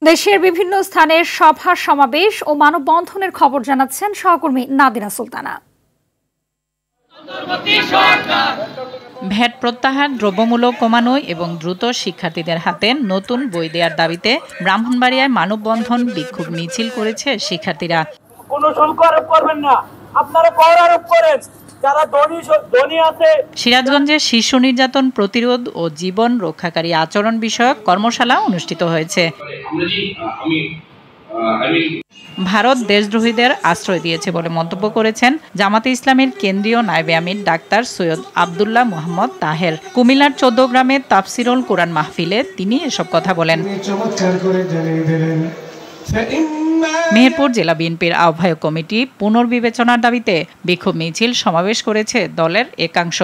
দেশের বিভিন্ন স্থানের সভা সমাবেশ ও মানববন্ধনের খবর জানাচ্ছেন সহকর্মী নাদিরা সুলতানা। ভ্যাট প্রত্যাহার, দ্রব্যমূল্য কমানো এবং দ্রুত শিক্ষার্থীদের হাতে নতুন বই দেওয়ার দাবিতে ব্রাহ্মণবাড়িয়ায় মানববন্ধন বিক্ষোভ মিছিল করেছে শিক্ষার্থীরা। কোনো শুল্ক আরোপ করবেন না, আপনারা কর আরোপ করেন। সিরাজগঞ্জে শিশু নির্যাতন প্রতিরোধ ও জীবন রক্ষাকারী আচরণ বিষয়ক কর্মশালা অনুষ্ঠিত হয়েছে। ভারত দেশদ্রোহীদের আশ্রয় দিয়েছে বলে মন্তব্য করেছেন জামাতে ইসলামীর কেন্দ্রীয় নায়েবে আমির ডাক্তার সৈয়দ আব্দুল্লাহ মোহাম্মদ তাহের। কুমিল্লার 14 গ্রামে তাফসিরুল কোরআন মাহফিলে তিনি এসব কথা বলেন। মেহেরপুর জেলা বিএনপির আহ্বায়ক কমিটি পুনর্বিবেচনার দাবিতে বিক্ষোভ মিছিল সমাবেশ করেছে দলের একাংশ।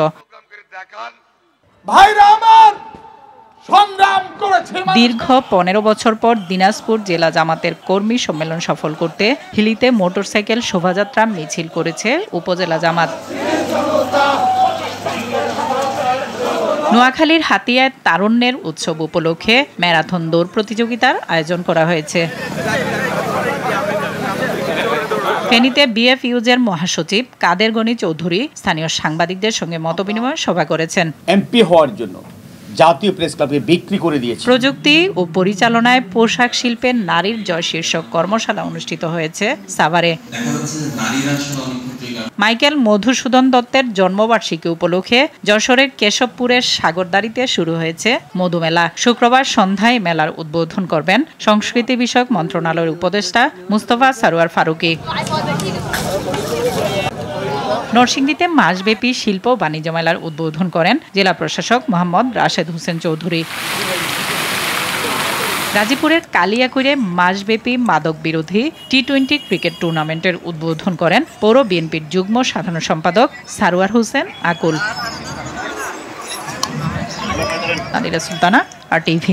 দীর্ঘ 15 বছর পর দিনাজপুর জেলা জামাতের কর্মী সম্মেলন সফল করতে হিলিতে মোটরসাইকেল শোভাযাত্রা মিছিল করেছে উপজেলা জামাত। নোয়াখালীর হাতিয়ায় তারুণ্যের উৎসব উপলক্ষে ম্যারাথন দৌড় প্রতিযোগিতার আয়োজন করা হয়েছে। ফেনীতে বিএফইউজের মহাসচিব কাদের গনি চৌধুরী স্থানীয় সাংবাদিকদের সঙ্গে মতবিনিময় সভা করেছেন। এমপি হওয়ার জন্য জাতীয় প্রেস ক্লাবকে বিক্রি করে দিয়েছে। প্রযুক্তি ও পরিচালনায় পোশাক শিল্পের নারীর জয় শীর্ষক কর্মশালা অনুষ্ঠিত হয়েছে সাভারে। মাইকেল মধুসূদন দত্তের জন্মবার্ষিকী উপলক্ষে যশোরের কেশবপুরের সাগরদাড়িতে শুরু হয়েছে মধুমেলা। শুক্রবার সন্ধ্যায় মেলার উদ্বোধন করবেন সংস্কৃতি বিষয়ক মন্ত্রণালয়ের উপদেষ্টা মুস্তফা সারোয়ার ফারুকী। নরসিংদীতে মাসব্যাপী শিল্প বাণিজ্য মেলার উদ্বোধন করেন জেলা প্রশাসক মোহাম্মদ রাশেদ হোসেন চৌধুরী। গাজীপুরের কালিয়াকৈরে মাসব্যাপী মাদক বিরোধী টি-20 ক্রিকেট টুর্নামেন্টের উদ্বোধন করেন পৌর বিএনপির যুগ্ম সাধারণ সম্পাদক সারোয়ার হোসেন আকুল। নাদিরা সুলতানা, RTV।